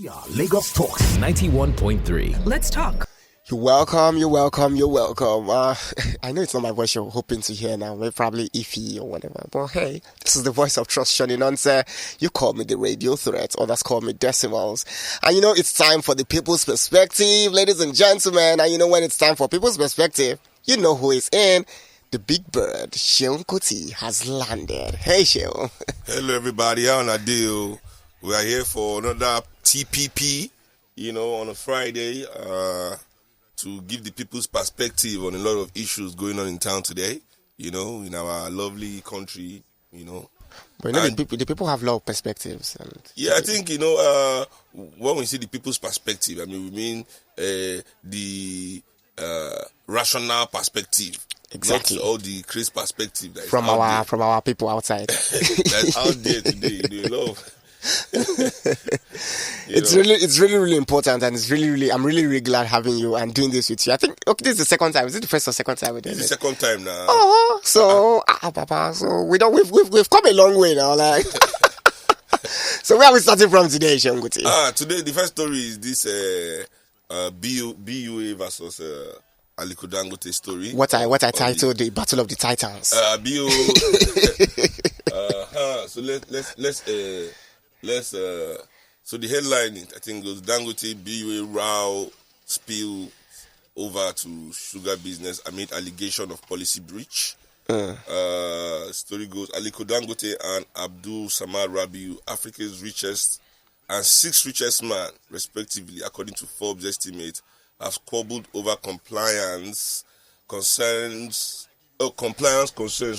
We are Lagos Talks 91.3. Let's talk. You're welcome. I know it's not my voice you're hoping to hear now. Maybe probably iffy or whatever. But hey, this is the voice of trust shining on, sir. You call me the radio threat, others call me decimals. And you know it's time for the people's perspective, ladies and gentlemen. And you know when it's time for people's perspective, you know who is in. The big bird, Sheon Kuti, has landed. Hey, Sheon. Hello, everybody. How on a deal? We are here for another TPP, on a Friday, to give the people's perspective on a lot of issues going on in town today, in our lovely country, But the people have a lot of perspectives. I think, when we see the people's perspective, we mean the rational perspective. Exactly. Not all the crazy perspective that from our people outside. That's out there today. They love. It's really important, and I'm really glad having you and doing this with you. I think this is the second time. Is it the first or second time we did it? It's the second time now. Oh, so Papa, so we've come a long way now, like. So where are we starting from today, Shanguti? Today the first story is this BUA versus Aliko Dangote story. What I titled the Battle of the Titans. So the headline, I think, goes Dangote BUA row spill over to sugar business amid allegation of policy breach. Story goes Aliko Dangote and Abdul Samad Rabiu, Africa's richest and sixth richest man, respectively, according to Forbes' estimate, have squabbled over compliance concerns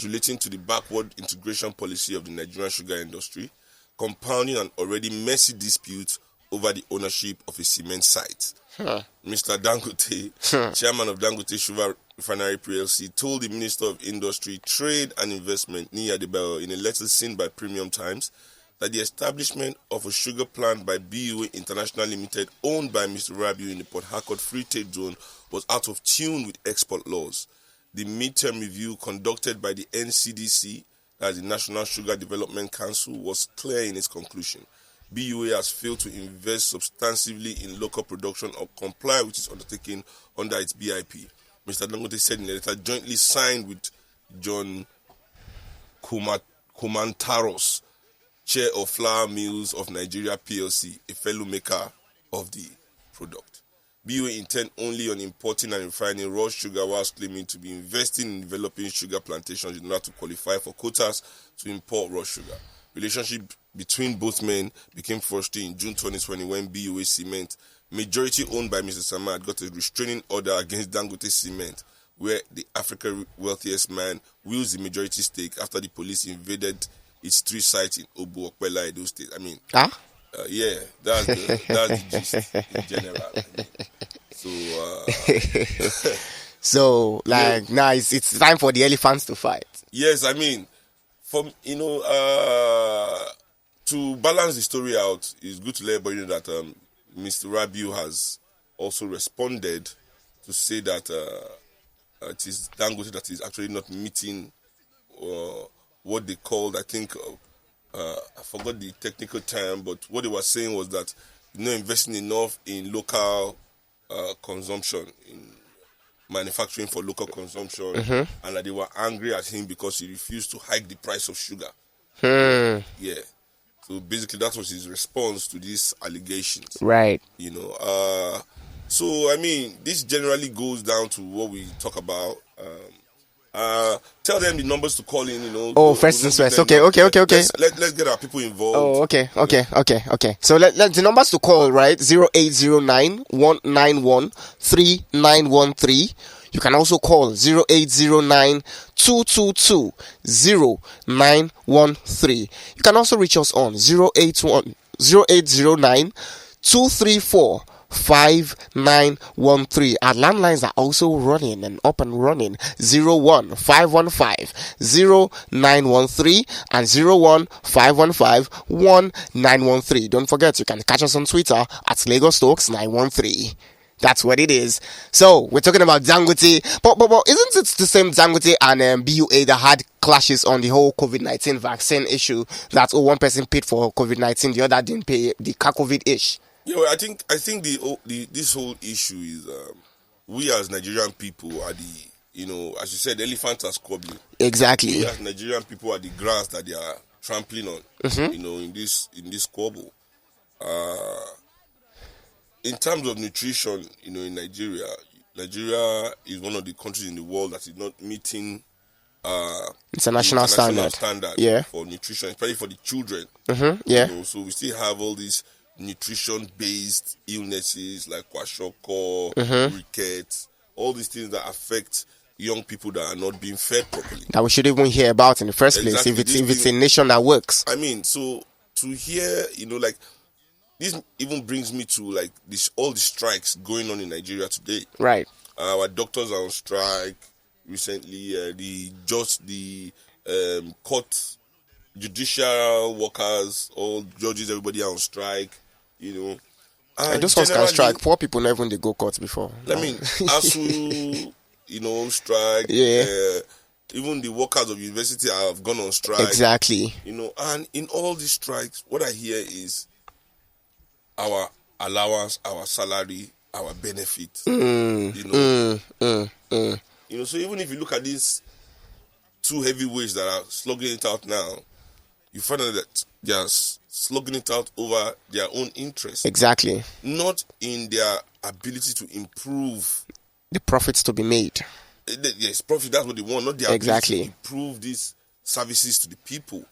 relating to the backward integration policy of the Nigerian sugar industry, compounding an already messy dispute over the ownership of a cement site. Mr. Dangote, chairman of Dangote Sugar Refinery PLC, told the Minister of Industry, Trade and Investment, Niyi Adebayo, in a letter seen by Premium Times, that the establishment of a sugar plant by BUA International Limited, owned by Mr. Rabiu in the Port Harcourt Free Trade Zone, was out of tune with export laws. The midterm review conducted by the NCDC, as the National Sugar Development Council, was clear in its conclusion. BUA has failed to invest substantively in local production or comply with its undertaking under its BIP. Mr. Dangote said in a letter jointly signed with John Kumantaros, chair of Flour Mills of Nigeria PLC, a fellow maker of the product. BUA intend only on importing and refining raw sugar whilst claiming to be investing in developing sugar plantations in order to qualify for quotas to import raw sugar. Relationship between both men became frosty in June 2020 when BUA Cement, majority owned by Mr. Samad, got a restraining order against Dangote Cement, where the Africa's wealthiest man wields the majority stake after the police invaded its 3 sites in Obu, Okwela, Edo State. That's the gist in general. So, now it's time for the elephants to fight. Yes, to balance the story out, it's good to let everybody know that Mr. Rabiu has also responded to say that it is Dangote that is actually not meeting what they called, I think, I forgot the technical term, but what they were saying was that investing enough in local consumption, in manufacturing for local consumption, and that they were angry at him because he refused to hike the price of sugar. Yeah. So basically that was his response to these allegations. Right. This generally goes down to what we talk about. Tell them the numbers to call in, first things first. Okay. Let's get our people involved. Okay. So let the numbers to call, right? 0809-191-3913. You can also call 0809-222-0913. You can also reach us on 0809-234-5913. Our landlines are also running and up and running. 01515-0913 and 01515-1913. Don't forget, you can catch us on Twitter at Lagos Talks 913. That's what it is. So, we're talking about Dangote. But isn't it the same Dangote and BUA that had clashes on the whole COVID-19 vaccine issue? That one person paid for COVID-19, the other didn't pay the COVID-ish. Yeah, well, I think this whole issue is we as Nigerian people are the, as you said, the elephant are squabbling. Exactly. We as Nigerian people are the grass that they are trampling on. In this squabble. In terms of nutrition, in Nigeria is one of the countries in the world that is not meeting International standard. Yeah. For nutrition, especially for the children. Yeah. So we still have all these nutrition-based illnesses like kwashiorkor, rickets, all these things that affect young people that are not being fed properly. That we should even hear about in the first place, if it's a nation that works. I mean, so to hear, like, this even brings me to like all the strikes going on in Nigeria today. Right. Our doctors are on strike recently. The court, judicial workers, all judges, everybody are on strike. And those ones can strike. Poor people never they go court before. I mean, ASU, strike. Yeah. Even the workers of university have gone on strike. Exactly. And in all these strikes, what I hear is our allowance, our salary, our benefit. So even if you look at these two heavyweights that are slugging it out now, you find out that they are slugging it out over their own interests. Exactly. Not in their ability to improve the profits to be made. Yes, profit, that's what they want, not their ability to improve these services to the people.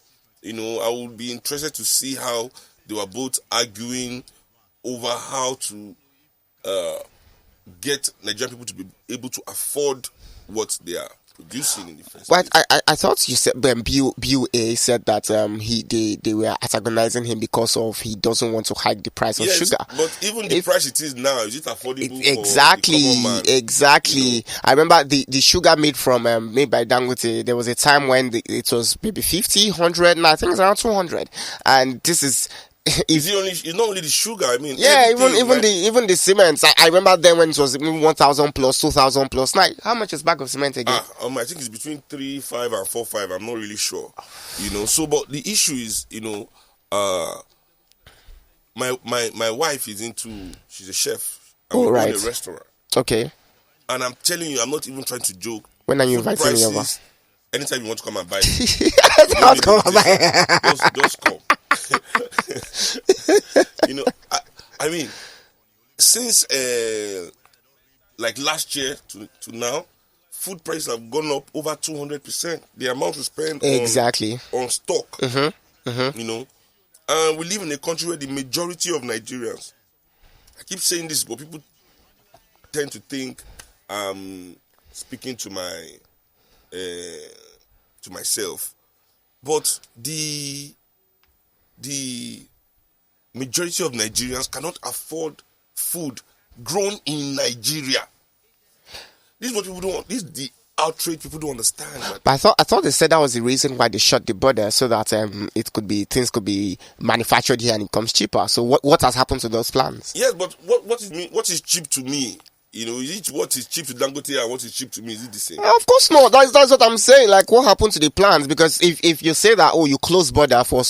I would be interested to see how they were both arguing over how to get Nigerian people to be able to afford what they are producing in the first place. I thought you said when BUA said that they were antagonizing him because of he doesn't want to hike the price of sugar. But even the price it is now, is it affordable? Exactly, for the common man? exactly. I remember the sugar made by Dangote. There was a time when it was maybe 50, 100, and I think it's around 200. And this is. It's not only the sugar. I mean, even the cement. I remember then when it was 1,000 plus, 2,000 plus. Now, how much is bag of cement again? I think it's between 3.5 and 4.5. I'm not really sure. So but the issue is, my wife is she's a chef. And we run a restaurant. Okay. And I'm telling you, I'm not even trying to joke. When are you inviting me over? Anytime you want to come and buy just come. I mean, since like last year to now, food prices have gone up over 200%. The amount we spend on stock, and we live in a country where the majority of Nigerians, I keep saying this, but people tend to think I'm speaking to myself, but the majority of Nigerians cannot afford food grown in Nigeria. This is what people don't want. This is the outrage people don't understand. Man. But I thought they said that was the reason why they shut the border, so that things could be manufactured here and it comes cheaper. So what has happened to those plans? Yes, but what is cheap to me? Is it what is cheap to Dangote and what is cheap to me? Is it the same? Of course not. That's what I'm saying. Like, what happened to the plans? Because if you say that, you close border for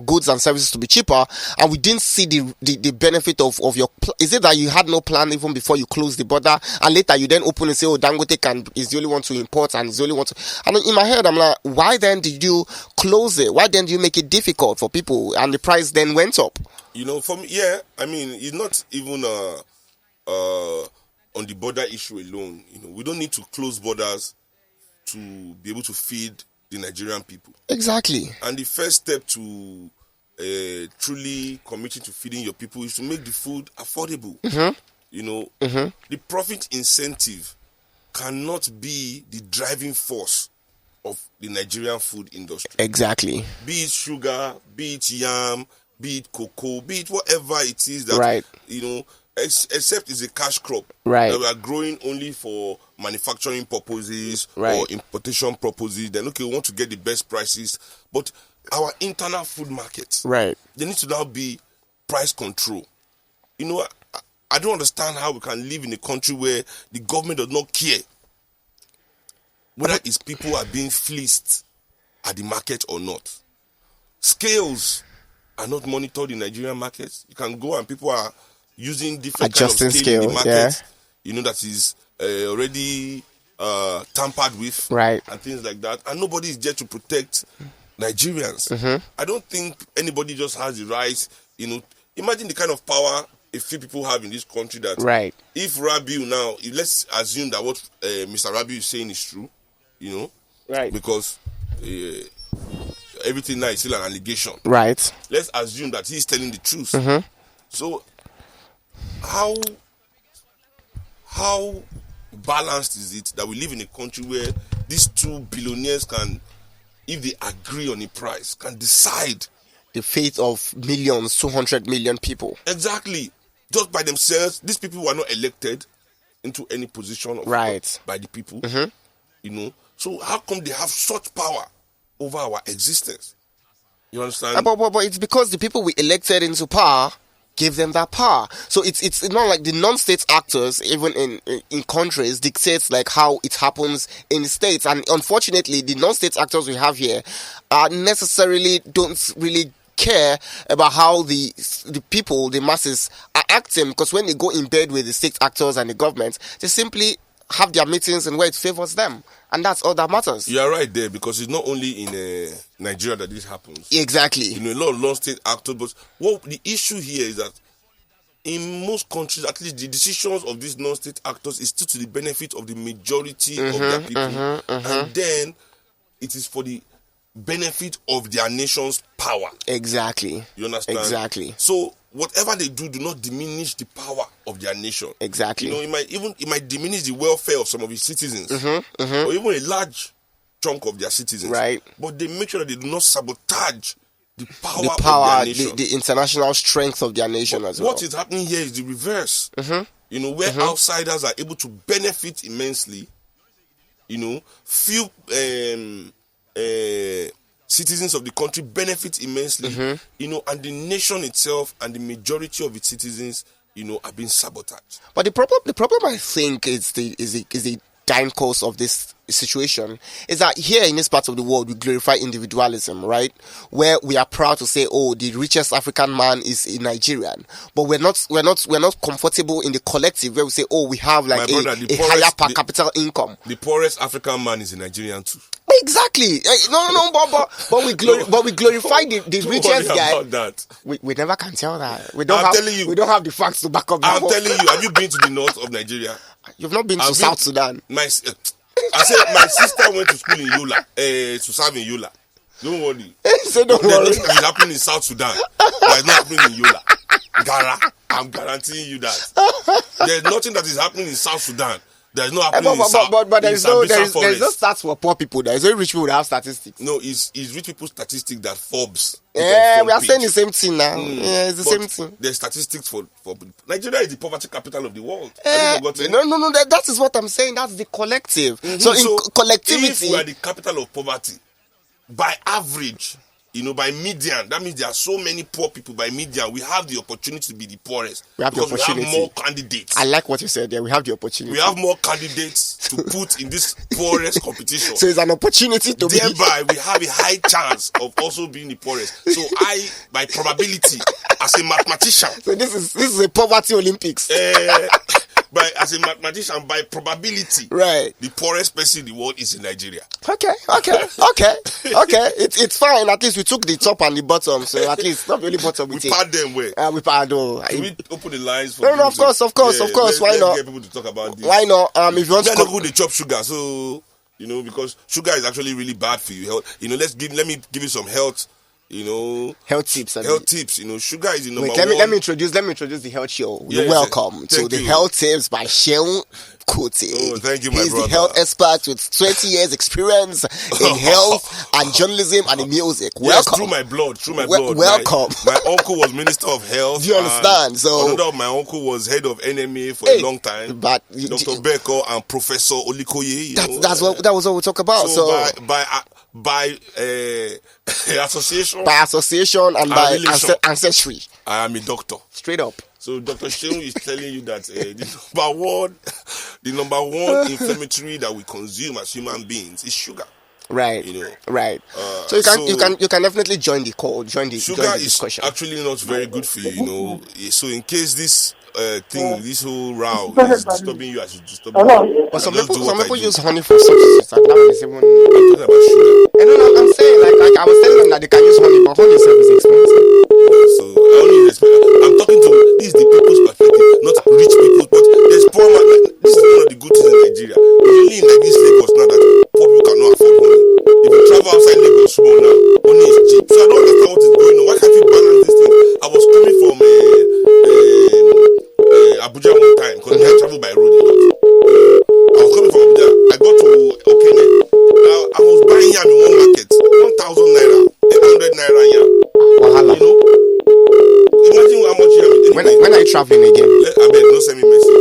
goods and services to be cheaper, and we didn't see the benefit of your, is it that you had no plan even before you closed the border, and later you then open and say, Dangote is the only one to import and is the only one to, and in my head I'm like, why then did you close it? Why then did you make it difficult for people and the price then went up? For me, yeah, I mean, it's not even on the border issue alone. We don't need to close borders to be able to feed the Nigerian people. Exactly. And the first step to truly committing to feeding your people is to make the food affordable. The profit incentive cannot be the driving force of the Nigerian food industry. Exactly. Be it sugar, be it yam, be it cocoa, be it whatever it is that, except it's a cash crop that we are growing only for manufacturing purposes or importation purposes. Then we want to get the best prices, but our internal food markets, they need to now be price control. I don't understand how we can live in a country where the government does not care whether its people are being fleeced at the market or not. Scales are not monitored in Nigerian markets. You can go and people are using different Adjusting kind of scale in the scale, market, that is already tampered with, right, and things like that. And nobody is there to protect Nigerians. I don't think anybody just has the right, imagine the kind of power a few people have in this country that right. If Rabiu now, let's assume that what Mr. Rabiu is saying is true, right, because everything now is still an allegation. Right. Let's assume that he's telling the truth. So, how balanced is it that we live in a country where these two billionaires can, if they agree on a price, can decide the fate of millions, 200 million people? Exactly. Just by themselves. These people were not elected into any position by the people. So how come they have such power over our existence? You understand? But it's because the people we elected into power gave them that power. So it's not like the non-state actors, even in countries, dictates like how it happens in the states. And unfortunately, the non-state actors we have here necessarily don't really care about how the people, the masses, are acting, because when they go in bed with the state actors and the government, they simply have their meetings and where it favors them, and that's all that matters. You are right there, because it's not only in Nigeria that this happens. Exactly. A lot of non-state actors, but what the issue here is that in most countries, at least the decisions of these non-state actors is still to the benefit of the majority of their people, and then it is for the benefit of their nation's power. Exactly. You understand? Exactly. So whatever they do not diminish the power of their nation. Exactly. It might diminish the welfare of some of its citizens, or even a large chunk of their citizens. Right. But they make sure that they do not sabotage the power of their nation. The international strength of their nation as well. What is happening here is the reverse. Where outsiders are able to benefit immensely. Few citizens of the country benefit immensely, and the nation itself and the majority of its citizens, are being sabotaged. But the problem I think is the time course of this situation is that here in this part of the world we glorify individualism, right? Where we are proud to say, oh, the richest African man is a Nigerian, but we're not comfortable in the collective where we say, oh, we have like a higher per capita income. The poorest African man is a Nigerian too. Exactly. No, but we glorify the richest guy. That. We never can tell that. We don't have the facts to back up. I'm telling you. Have you been to the north of Nigeria? You've not been to South Sudan. I said my sister went to school in Yola, to serve in Yola. Don't worry. So don't worry. There's nothing that is happening in South Sudan that is not happening in Yola. I'm guaranteeing you that. There's nothing that is happening in South Sudan that is not happening in South. But there's no stats for poor people. There's no rich people that have statistics. No, it's rich people's statistics that Forbes. Yeah, we are saying the same thing now. Yeah, it's the same thing. There's statistics for Nigeria is the poverty capital of the world. No, that is what I'm saying. That's the collective. So in collectivity, if we are the capital of poverty, by average, by median, that means there are so many poor people. By median, we have the opportunity to be the poorest. We have more candidates. I like what you said there. We have the opportunity. We have more candidates to put in this poorest competition. So it's an opportunity to be. Thereby, we have a high chance of also being the poorest. So by probability, as a mathematician. So this is a poverty Olympics. As a mathematician, by probability, right, the poorest person in the world is in Nigeria. Okay. It's fine. At least we took the top and the bottom. So at least not really bottom. We pad them well. We pad. Can we open the lines for? No, of course. Why not? Get people to talk about this. Why not? If you want to they chop sugar, so because sugar is actually really bad for you. Let me give you some health. Health tips. Sugar is the number one. Let me introduce the health show. You're welcome to the health tips by Sheun Kuti. Oh, thank you, my He's brother. the health expert with 20 years experience in health and journalism and in music. Welcome. Yes, through my blood. Welcome. My uncle was Minister of Health. Do you understand? So another of my uncle was head of NMA for a long time. But Dr. Beko and Professor Olikoye. That was what we talk about. So by association. By association and by ancestry. I am a doctor. Straight up. So Dr. Sheun is telling you that the number one inflammatory that we consume as human beings is sugar. Right. You know. Right. So you can definitely join the call, join the sugar discussion. is actually not very good for you, you know. So in case this this whole row is disturbing you as it's disturbing me, But some just do what I people do. use honey for substitutes, and that one is even. I'm talking about sugar. I don't know. I'm saying like I was telling them that they can use honey, but honey itself is expensive. So I only respect. I'm talking to this is the people's perspective, not rich people. But there's poor man. This is one of the good things in Nigeria. It's only in like this Lagos now that poor people cannot afford honey. If you travel outside Lagos small now, honey is cheap. So I don't understand what is going on. Why can't we balance this thing? I was coming from Abuja one time because I travel by road a lot. I was coming from Abuja. I got to Okene. I was buying yam in one market, 1,000 naira, 800 naira yam. Wahala. You know. Imagine how much yam. When are you traveling again? I beg, don't send me message.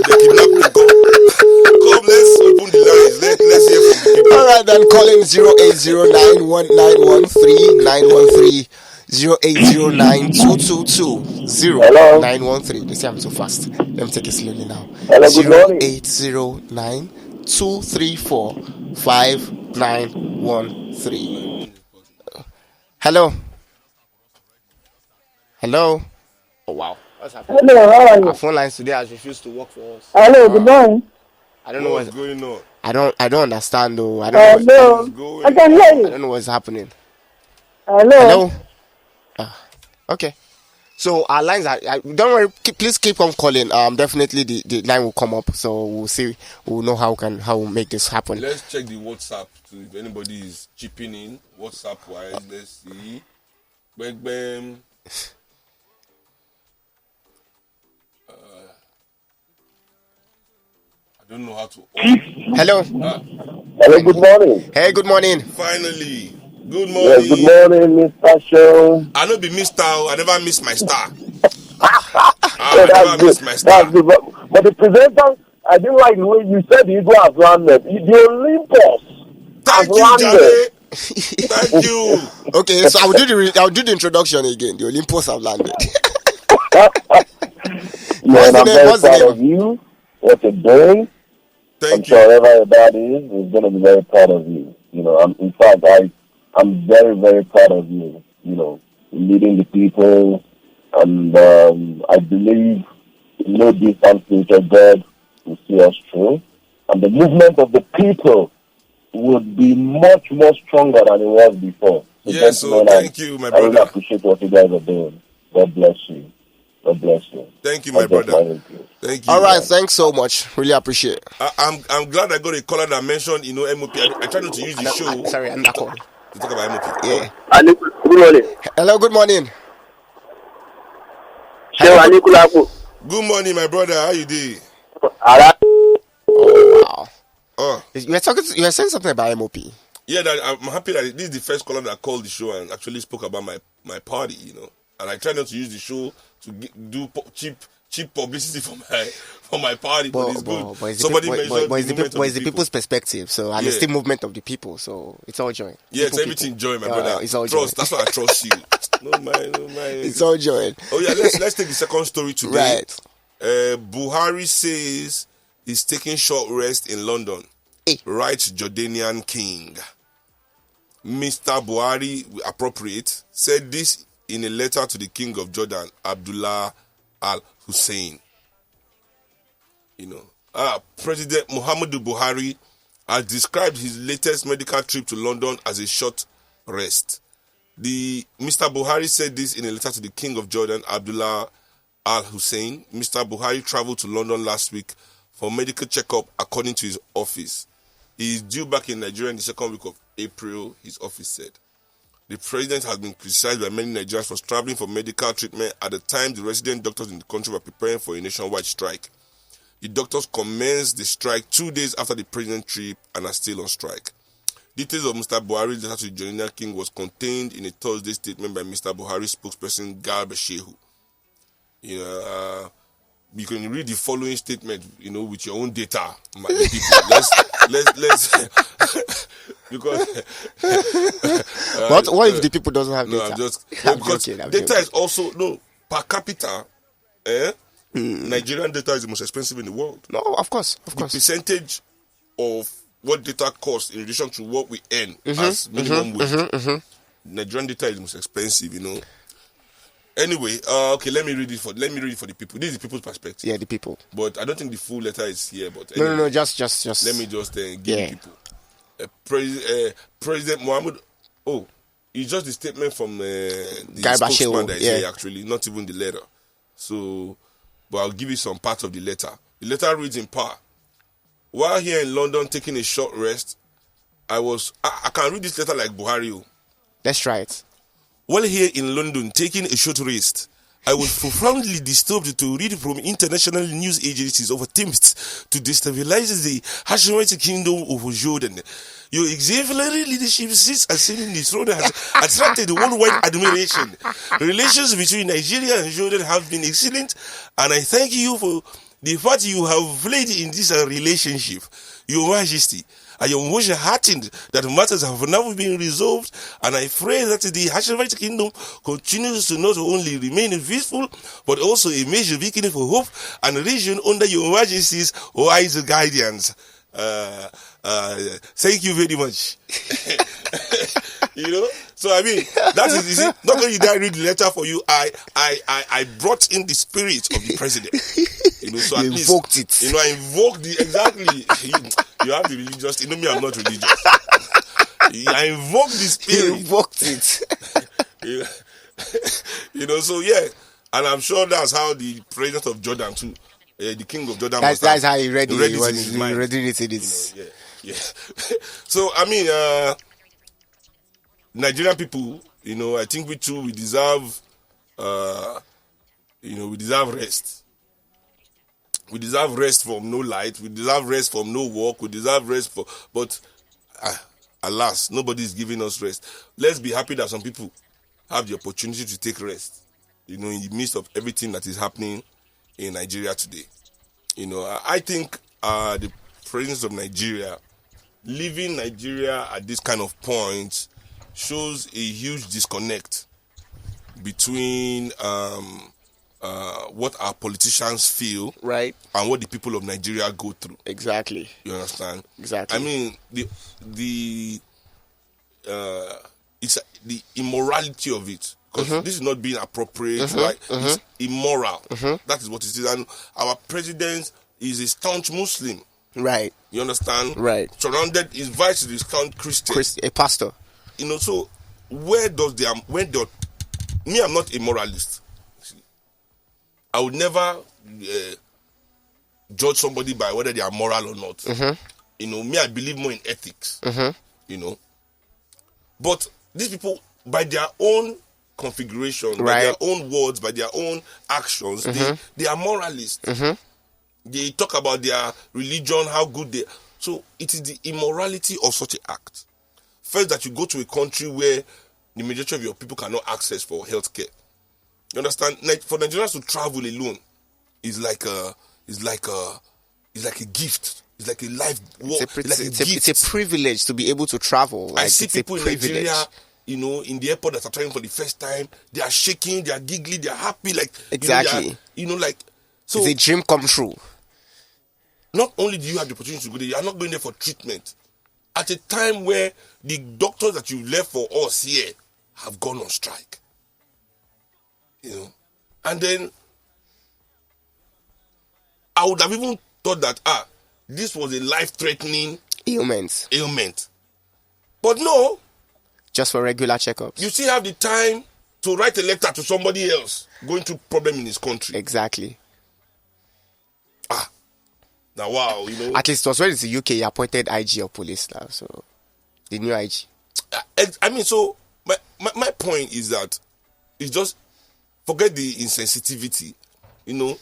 They kidnap me. Come, let's open the lines. Let's hear from the people. All right, then calling 08091913 08092220 They say I'm too fast. Let me take it slowly now. Hello, good morning. 0809234591 Hello. Hello. Oh wow. What's happening? Hello, how are you? Our phone lines today has refused to work for us. Hello, good morning. I don't know What's what's going on? I don't understand though. I don't know Hello, going I can hear I you. don't know what's happening. Hello. Okay. So our lines are. Don't worry. Please keep on calling. Definitely the line will come up. So we'll see. We'll know how we'll make this happen. Let's check the WhatsApp to if anybody is chipping in WhatsApp wise. Let's see. Bang bang. I don't know how to. Hello. Hello, good morning. Hey, good morning. Finally, good morning. Yes, good morning, Mr. Show. I know be Mr. I never miss my star. I Yeah, never miss my star. That's good. But the presenter, I didn't like the way you said the Eagle has landed. The Olympus has Thank you, landed. Jade. Thank you. Okay, so I'll do the introduction again. The Olympus have landed. Man, I'm very What's the proud name? of you. What you're doing. I'm Thank sure you. wherever your dad is going to be very proud of you. You know, in fact, I'm very, very proud of you. You know, leading the people, and I believe in no distant future God will see us through, and the movement of the people would be much more stronger than it was before. Yes, so gentlemen, thank you, my I really brother. appreciate what you guys are doing. God bless you. God bless you. Thank you, my God bless brother. you. Thank you. All right, thanks so much. Really appreciate it. I'm glad I got a caller that mentioned, MOP. I try not to use the show Sorry, I'm not calling. to talk about MOP. Yeah. Good morning. Hello, good morning. Good morning, my brother. How you doing? Oh wow. Oh, You were saying something about MOP. yeah. I'm happy that this is the first caller that called the show and actually spoke about my party. And I try not to use the show to do cheap publicity for my party, but it's good. Somebody mentioned it's the people's perspective. So and it's the movement of the people. So it's all joy. Yeah, it's everything joy, my brother. It's all trust. joy. That's why I trust you. No mind. It's all joy. Oh yeah, let's take the second story today. Right. Buhari says he's taking short rest in London. Hey. Writes Jordanian king. Mr. Buhari, appropriate, said this in a letter to the king of Jordan, Abdullah al-Hussein. President Muhammadu Buhari has described his latest medical trip to London as a short rest. Mr. Buhari said this in a letter to the king of Jordan, Abdullah al-Hussein. Mr. Buhari traveled to London last week for medical checkup, according to his office. He is due back in Nigeria in the second week of April, his office said. The president has been criticized by many Nigerians for traveling for medical treatment at the time the resident doctors in the country were preparing for a nationwide strike. The doctors commenced the strike 2 days after the president's trip and are still on strike. Details of Mr. Buhari's letter to the Jordanian king was contained in a Thursday statement by Mr. Buhari's spokesperson, Garba Shehu. You can read the following statement, with your own data. Let's because What if the people doesn't have data? I'm just I'm because joking, data is also per capita. Nigerian data is the most expensive in the world. No, of course. The percentage of what data costs in relation to what we earn as minimum wage. Nigerian data is most expensive, you know. Anyway, okay, let me read it for the people. This is the people's perspective. Yeah, the people. But I don't think the full letter is here. But No, anyway, just. let me just give the people. President Mohammed. Oh, it's just the statement from the spokesman that is here, actually, not even the letter. So, but I'll give you some parts of the letter. The letter reads in part: while here in London taking a short rest, I can read this letter like Buhari. Let's try it. While here in London taking a short rest, I was profoundly disturbed to read from international news agencies of attempts to destabilize the Hashemite kingdom of Jordan. Your exemplary leadership since ascending the throne has attracted worldwide admiration. Relations between Nigeria and Jordan have been excellent, and I thank you for the part you have played in this relationship. Your Majesty, I am most heartened that matters have now been resolved, and I pray that the Hashemite kingdom continues to not only remain peaceful, but also a major beacon for hope and region under your Majesty's wise guidance. Thank you very much. You know, so I mean, that is it. Not only did I read the letter for you, I brought in the spirit of the president. You know, so you at least, invoked it. You know, I invoked the exactly. You have the religious. You know me, I'm not religious. I invoked the spirit. You invoked it. You know, so yeah, and I'm sure that's how the president of Jordan too. The king of Jordan. That's how he read it. He read it in his. You know, yeah. So I mean, Nigerian people, you know, I think we deserve, we deserve rest. We deserve rest from no light. We deserve rest from no work. We deserve rest but alas, nobody is giving us rest. Let's be happy that some people have the opportunity to take rest, you know, in the midst of everything that is happening in Nigeria today. You know, I think the president of Nigeria, leaving Nigeria at this kind of point, shows a huge disconnect between what our politicians feel, right, and what the people of Nigeria go through. Exactly. You understand? Exactly. I mean, it's the immorality of it. Because this is not being appropriate, right? It's immoral. That is what it is. And our president is a staunch Muslim. Right. You understand? Right. Surrounded, his vice is a staunch Christian. A pastor. You know, so me, I'm not a moralist. I would never judge somebody by whether they are moral or not. You know, me, I believe more in ethics. You know. But these people, by their own configuration, by their own words, by their own actions, they are moralists. They talk about their religion, how good they are. So it is the immorality of such an act. First, that you go to a country where the majority of your people cannot access for healthcare. You understand? For Nigerians to travel alone is like a gift. It's like a life. It's a privilege to be able to travel. Like, I see people in Nigeria, you know, in the airport that are traveling for the first time. They are shaking, they are giggling, they are happy. Like exactly, so it's a dream come true. Not only do you have the opportunity to go there, you are not going there for treatment. At a time where the doctors that you left for us here have gone on strike. You know, and then I would have even thought that this was a life-threatening ailment. But no. Just for regular checkups. You still have the time to write a letter to somebody else going through problem in his country. Exactly. Now, wow, you know. At least it was when it's the UK, he appointed IG of police now, so the new IG. I mean, so my point is that it's just forget the insensitivity. You know,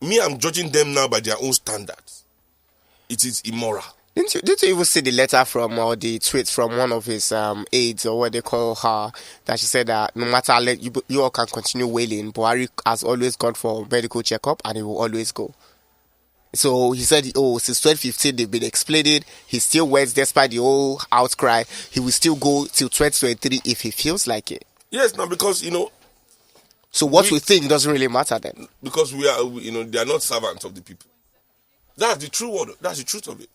me, I'm judging them now by their own standards. It is immoral. Didn't you even see the letter from or the tweet from one of his aides, or what they call her, that she said that no matter you all can continue wailing, Buhari has always gone for medical checkup and he will always go. So he said, since 2015 they've been explaining, he still went despite the whole outcry. He will still go till 2023 if he feels like it. Yes, now because, you know. So what we think doesn't really matter then. Because they are not servants of the people. That's the true word. That's the truth of it.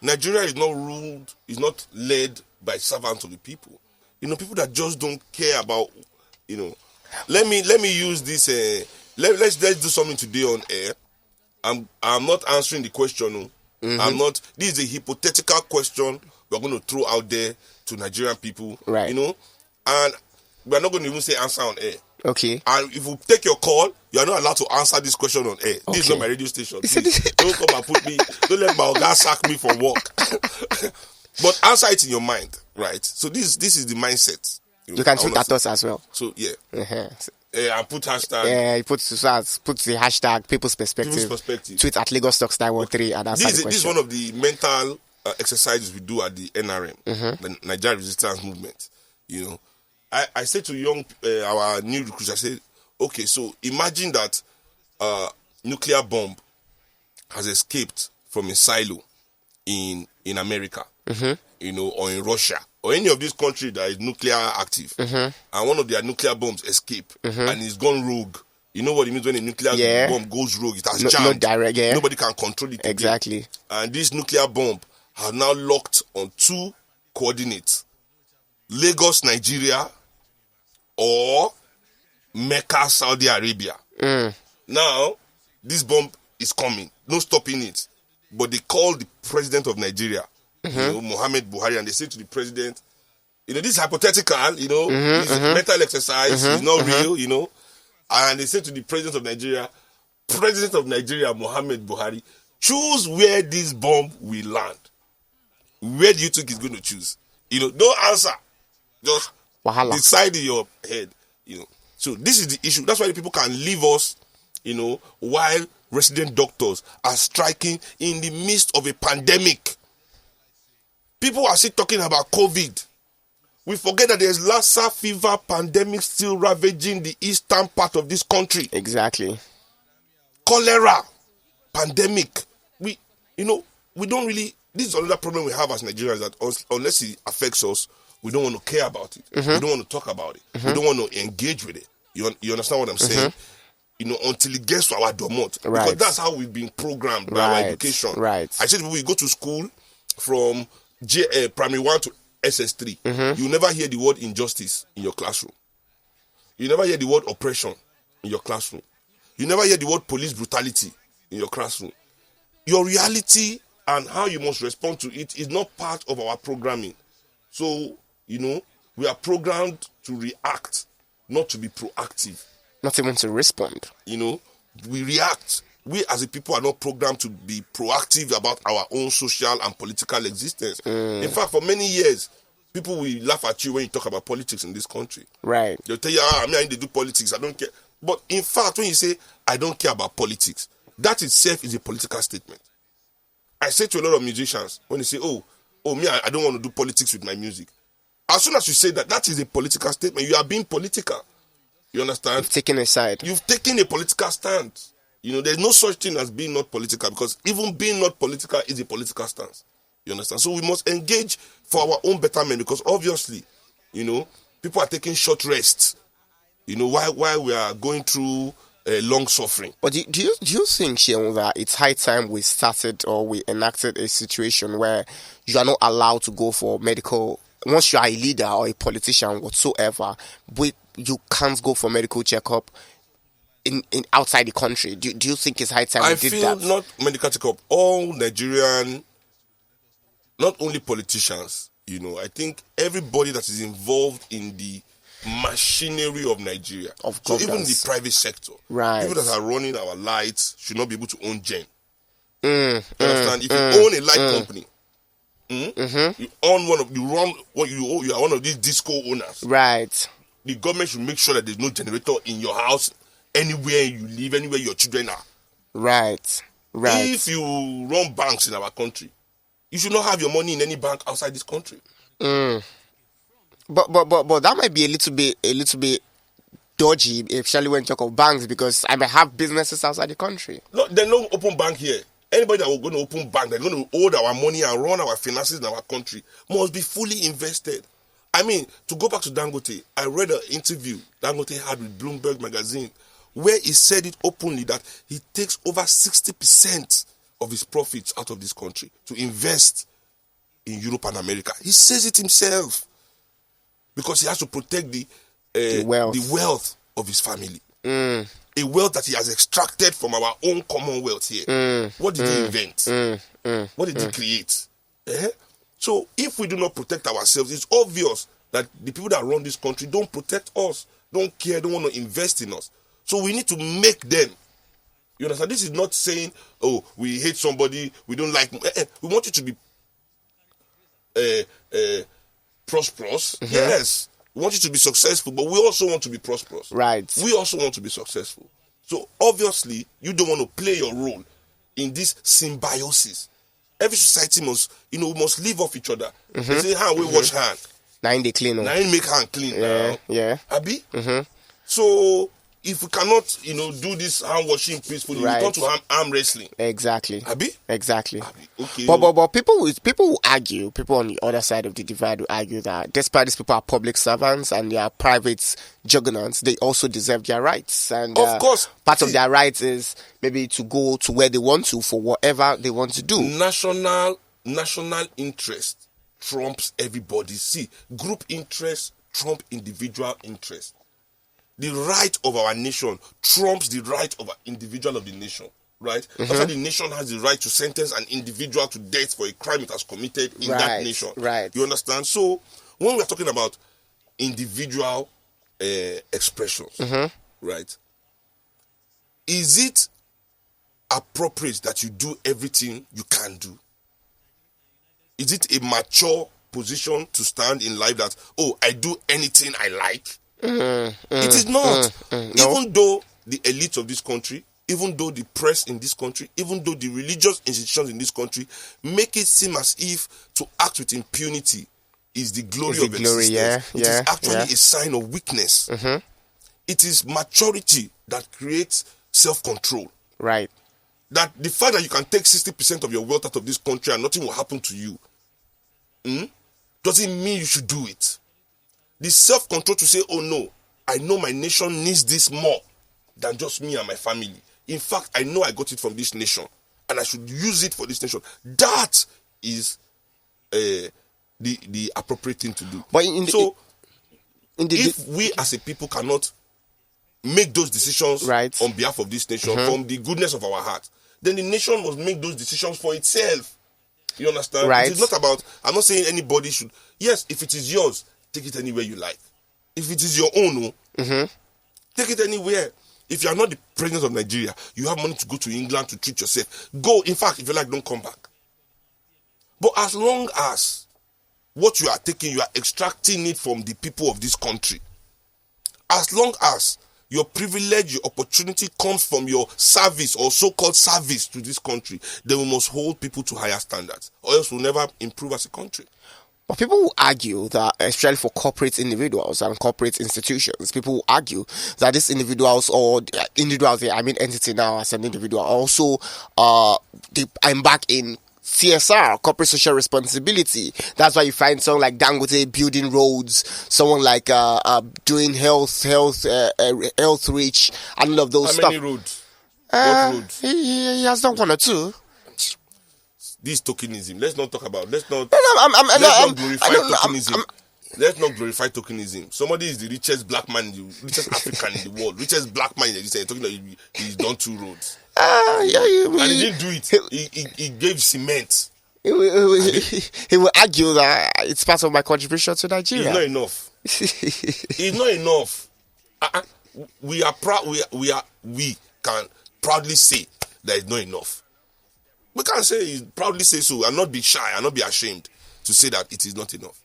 Nigeria is not ruled, is not led by servants of the people. People that just don't care about, Let me use this. Let's do something today on air. I'm not answering the question. I'm not. This is a hypothetical question we're going to throw out there to Nigerian people. Right. And we're not going to even say answer on air. Okay. And if you take your call, you are not allowed to answer this question on air. This is not my radio station. Please, don't come and put me. Don't let my guy sack me from work. But answer it in your mind, right? So this is the mindset. You can tweet at us as well. So yeah. Uh-huh. I put hashtag. Yeah, put the hashtag People's Perspective. Tweet at Lagos Talks 913 and answer the question. This is one of the mental exercises we do at the NRM, the Nigeria Resistance Movement. I say to our new recruits, I say, okay, so imagine that nuclear bomb has escaped from a silo in America, or in Russia, or any of these countries that is nuclear active, and one of their nuclear bombs escape and it's gone rogue. You know what it means when a nuclear bomb goes rogue? It has jammed. Not direct, yeah. Nobody can control it. Exactly. Again. And this nuclear bomb has now locked on 2 coordinates: Lagos, Nigeria, or Mecca, Saudi Arabia. Now, this bomb is coming. No stopping it. But they call the president of Nigeria, Muhammad Buhari, and they say to the president, this is hypothetical, this is a mental exercise, it's not real, And they say to the president of Nigeria, Muhammad Buhari, choose where this bomb will land. Where do you think he's going to choose? Don't answer. Just decide in your head, So this is the issue. That's why the people can leave us, while resident doctors are striking in the midst of a pandemic. People are still talking about COVID. We forget that there's Lassa fever pandemic still ravaging the eastern part of this country. Exactly. Cholera pandemic. We don't really. This is another problem we have as Nigerians, that unless it affects us, we don't want to care about it. We don't want to talk about it. We don't want to engage with it. You understand what I'm saying? Until it gets to our domot. Right. Because that's how we've been programmed by our education. Right. I said we go to school from primary 1 to SS3. You never hear the word injustice in your classroom. You never hear the word oppression in your classroom. You never hear the word police brutality in your classroom. Your reality and how you must respond to it is not part of our programming. So, we are programmed to react, not to be proactive. Not even to respond. We react. We as a people are not programmed to be proactive about our own social and political existence. In fact, for many years, people will laugh at you when you talk about politics in this country. Right. They'll tell you, I need to do politics, I don't care. But in fact, when you say, I don't care about politics, that itself is a political statement. I say to a lot of musicians, when they say, I don't want to do politics with my music. As soon as you say that, that is a political statement. You are being political. You understand? You've taken a side. You've taken a political stand. There's no such thing as being not political, because even being not political is a political stance. You understand? So we must engage for our own betterment, because obviously, people are taking short rests, while we are going through long suffering. But do you think, Sheon, that it's high time we started or we enacted a situation where you are not allowed to go for medical, once you are a leader or a politician whatsoever, you can't go for medical checkup in outside the country? Do you think it's high time we did that? I feel not medical checkup. All Nigerian, not only politicians, I think everybody that is involved in the machinery of Nigeria. Of course. So even the private sector. Right. People that are running our lights should not be able to own gen. You understand? If you own a light company, you are one of these disco owners. Right. The government should make sure that there's no generator in your house, anywhere you live, anywhere your children are. Right. If you run banks in our country, you should not have your money in any bank outside this country. But that might be a little bit dodgy, especially when you talk of banks, because I might have businesses outside the country. No, there's no open bank here. Anybody that will going to open bank, they're going to hold our money and run our finances in our country, must be fully invested. I mean, to go back to Dangote, I read an interview Dangote had with Bloomberg magazine, where he said it openly that he takes over 60% of his profits out of this country to invest in Europe and America. He says it himself because he has to protect the wealth of his family. A wealth that he has extracted from our own commonwealth here. What did he invent? What did he create? So if we do not protect ourselves, it's obvious that the people that run this country don't protect us, don't care, don't want to invest in us. So we need to make them. You understand? This is not saying, oh, we hate somebody, we don't like. We want you to be prosperous. Yes. We want you to be successful, but we also want to be prosperous. Right. We also want to be successful. So obviously, you don't want to play your role in this symbiosis. Every society must, must live off each other. They say, hand, we wash hand. Now they clean. Now make hand clean. Yeah. Abi? So if we cannot, do this hand washing peacefully, we turn to arm wrestling. Exactly. Abi? Exactly. Okay. But people will argue, people on the other side of the divide will argue that despite these people are public servants and they are private juggernauts, they also deserve their rights. And of course, part of their rights is maybe to go to where they want to for whatever they want to do. National interest trumps everybody. See, group interest trump individual interest. The right of our nation trumps the right of an individual of the nation, right? That's why the nation has the right to sentence an individual to death for a crime it has committed in that nation. Right. You understand? So when we're talking about individual expressions, right? Is it appropriate that you do everything you can do? Is it a mature position to stand in life that, oh, I do anything I like? It is not. No. Even though the elite of this country, even though the press in this country, even though the religious institutions in this country make it seem as if to act with impunity is the glory of existence. It is actually a sign of weakness. It is maturity that creates self-control. Right. That the fact that you can take 60% of your wealth out of this country and nothing will happen to you doesn't mean you should do it. The self-control to say, oh no, I know my nation needs this more than just me and my family. In fact, I know I got it from this nation and I should use it for this nation. That is the appropriate thing to do. But if we as a people cannot make those decisions on behalf of this nation from the goodness of our heart, then the nation must make those decisions for itself. You understand? Right. It is not about, I'm not saying anybody should. Yes, if it is yours, take it anywhere you like. If it is your own, take it anywhere. If you are not the president of Nigeria, you have money to go to England to treat yourself. Go. In fact, if you like, don't come back. But as long as what you are taking, you are extracting it from the people of this country. As long as your privilege, your opportunity comes from your service or so-called service to this country, then we must hold people to higher standards, or else we'll never improve as a country. But people will argue that, especially for corporate individuals and corporate institutions, people will argue that these individuals I mean entity now as an individual, also they embark in CSR, corporate social responsibility. That's why you find someone like Dangote building roads, someone like doing health reach, and all of those stuff. How many roads? What roads? He has done one or two. This tokenism. Let's not talk about. Let's not glorify tokenism. Let's not glorify tokenism. Somebody is the richest black man, the richest African in the world, richest black man in the world. Talking about he's done 2 roads. And he didn't do it. He gave cement. He will argue that it's part of my contribution to Nigeria. It's not enough. It's not enough. We are proud. We can proudly say that it's not enough. We can proudly say so and not be shy and not be ashamed to say that it is not enough.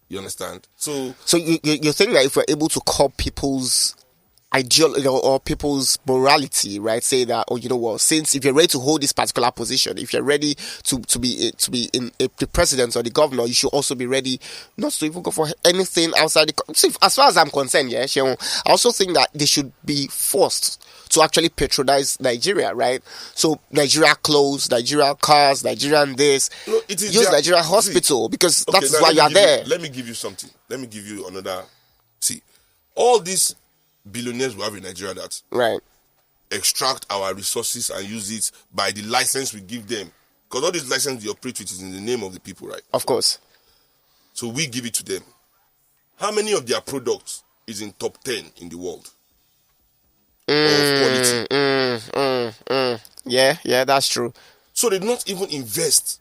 You understand? So you think that if we're able to curb people's ideology or people's morality, right? Say that, oh, you know what? Since if you're ready to hold this particular position, if you're ready to be in the president or the governor, you should also be ready not to even go for anything outside the. See, as far as I'm concerned, I also think that they should be forced to actually patronize Nigeria, right? So Nigeria clothes, Nigeria cars, Nigerian this. No, it is use Nigeria hospital because that is why you are there. Let me give you something. Let me give you another. See, all these billionaires we have in Nigeria that extract our resources and use it by the license we give them Because all these licenses you operate with is in the name of the people, right? Of course. So we give it to them. How many of their products is in top 10 in the world? Of quality. Yeah, that's true. So they do not even invest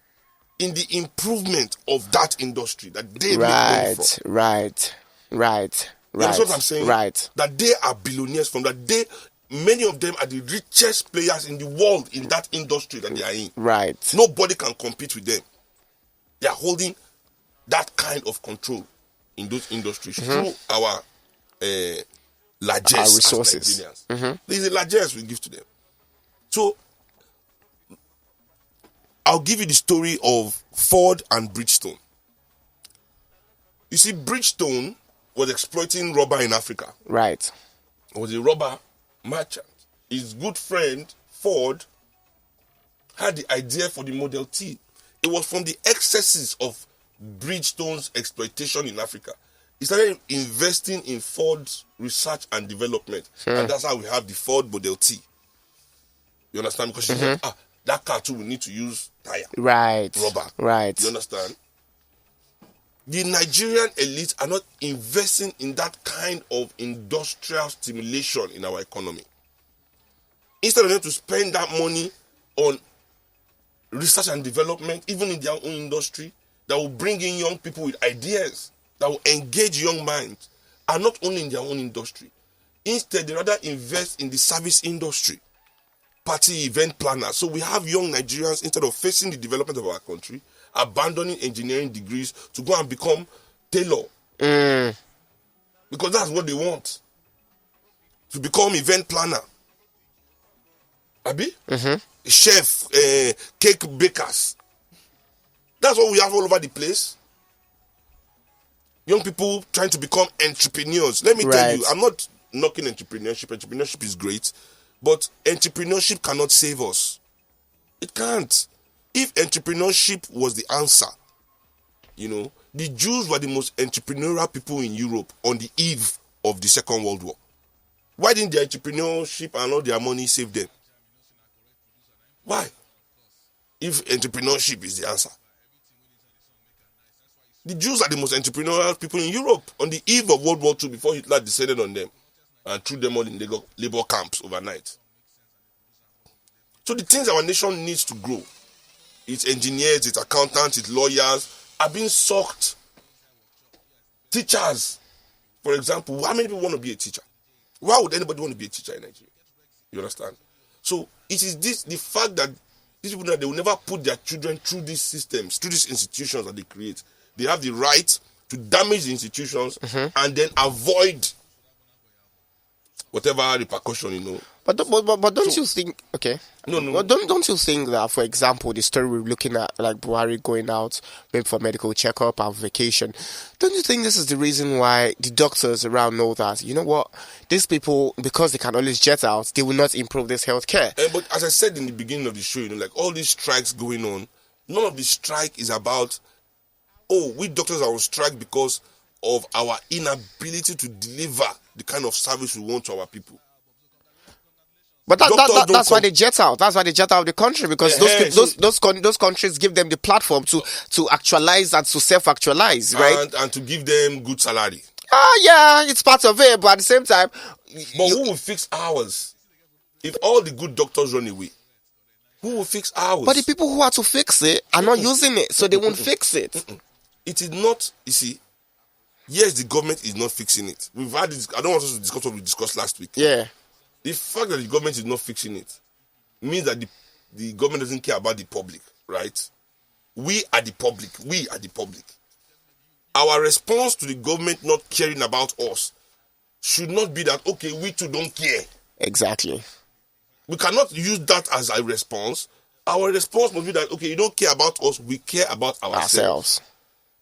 in the improvement of that industry that they make money from. Right. You understand what I'm saying? Right. That they are billionaires from that. Many of them are the richest players in the world in that industry that they are in. Right. Nobody can compete with them. They are holding that kind of control in those industries through our largesse Our resources. as Nigerians. There is a largesse we give to them. So, I'll give you the story of Ford and Bridgestone. You see, Bridgestone was exploiting rubber in Africa. Right. It was a rubber merchant. His good friend, Ford, had the idea for the Model T. It was from the excesses of Bridgestone's exploitation in Africa. He started investing in Ford's research and development. And that's how we have the Ford Model T. You understand? Because she said, that car too will need to use tire. Right. Rubber. Right. You understand? The Nigerian elites are not investing in that kind of industrial stimulation in our economy. Instead of them to spend that money on research and development, even in their own industry, that will bring in young people with ideas, that will engage young minds, and not only in their own industry. Instead, they rather invest in the service industry, party event planners. So we have young Nigerians, instead of facing the development of our country, abandoning engineering degrees to go and become tailor. Because that's what they want. To become event planner. Abi? Chef, cake bakers. That's what we have all over the place. Young people trying to become entrepreneurs. Let me tell you, I'm not knocking entrepreneurship. Entrepreneurship is great. But entrepreneurship cannot save us. It can't. If entrepreneurship was the answer, the Jews were the most entrepreneurial people in Europe on the eve of the Second World War. Why didn't their entrepreneurship and all their money save them? Why? If entrepreneurship is the answer. The Jews are the most entrepreneurial people in Europe on the eve of World War II before Hitler descended on them and threw them all in labor camps overnight. So the things our nation needs to grow, its engineers, its accountants, its lawyers, are being sucked. Teachers, for example, how many people want to be a teacher? Why would anybody want to be a teacher in Nigeria? You understand? So it is the fact that these people, that they will never put their children through these systems, through these institutions that they create. They have the right to damage the institutions and then avoid whatever repercussion, But don't you think? Okay. No. But don't you think that, for example, the story we're looking at, like Buhari going out maybe for medical checkup and vacation, don't you think this is the reason why the doctors around know that, you know what, these people, because they can always jet out, they will not improve this healthcare? But as I said in the beginning of the show, like all these strikes going on, none of the strike is about, we doctors are on strike because of our inability to deliver the kind of service we want to our people. But that's why they jet out. That's why they jet out of the country, because those countries give them the platform to actualize and to self-actualize, right? And to give them good salary. Yeah, it's part of it. But at the same time, who will fix ours? If all the good doctors run away, who will fix ours? But the people who are to fix it are not using it, so they won't fix it. It is not. You see. Yes, the government is not fixing it. We've had this. I don't want us to discuss what we discussed last week. Yeah. The fact that the government is not fixing it means that the government doesn't care about the public, right? We are the public. Our response to the government not caring about us should not be that, okay, we too don't care. Exactly. We cannot use that as a response. Our response must be that, okay, you don't care about us, we care about ourselves.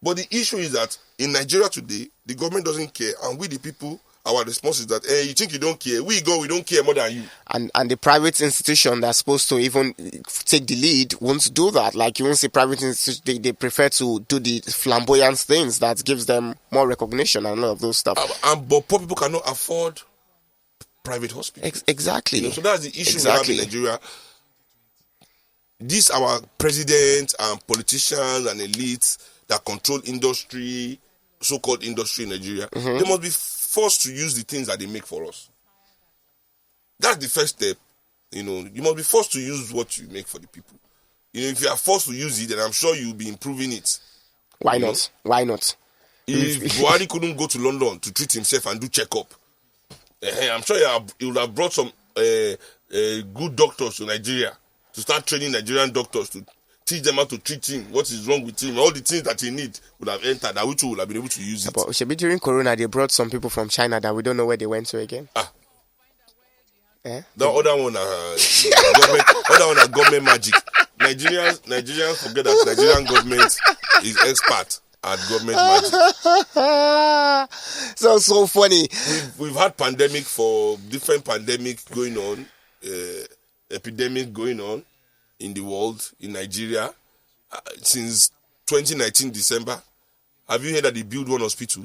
But the issue is that in Nigeria today, the government doesn't care, and we the people, our response is that, you think you don't care, we don't care more than you. And the private institution that's supposed to even take the lead won't do that. Like, you won't see private institutions, they prefer to do the flamboyant things that gives them more recognition and all of those stuff. But poor people cannot afford private hospitals. Exactly. So that's the issue we have in Nigeria. these our presidents and politicians and elites that control industry, so-called industry in Nigeria, they must be forced to use the things that they make for us. That's the first step. You must be forced to use what you make for the people. If you are forced to use it, then I'm sure you'll be improving it. Why not? Why not? If Buhari couldn't go to London to treat himself and do checkup, I'm sure he would have brought some good doctors to Nigeria to start training Nigerian doctors to teach them how to treat him, what is wrong with him, all the things that he needs would have entered, that which would have been able to use it. But during Corona, they brought some people from China that we don't know where they went to again. The other one are government magic. Nigerians forget that Nigerian government is expert at government magic. So funny. We've had different pandemic going on, epidemic going on in the world, in Nigeria, since 2019 December. Have you heard that they built one hospital?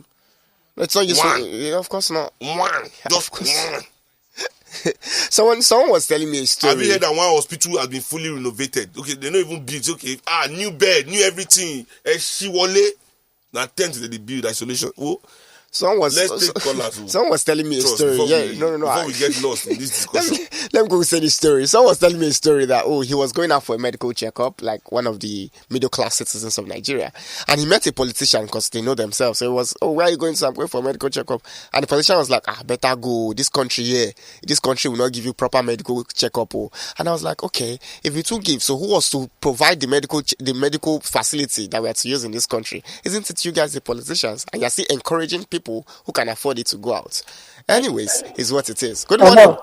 It's not useful. Yeah, of course not. Just one. Someone was telling me a story. Have you heard that one hospital has been fully renovated? Okay, they don't even build. Okay, new bed, new everything. Now 10 to the build isolation. Someone was telling me a story. Before we get lost in this discussion. Let me go say this story. Someone was telling me a story that he was going out for a medical checkup, like one of the middle class citizens of Nigeria, and he met a politician because they know themselves. So it was, where are you going? So I'm going for a medical checkup, and the politician was like, better go. This country will not give you proper medical checkup. And I was like, okay, if it will give, so who was to provide the medical facility that we are to use in this country? Isn't it you guys, the politicians? And you're still encouraging people who can afford it to go out. Anyways, is what it is. Good morning.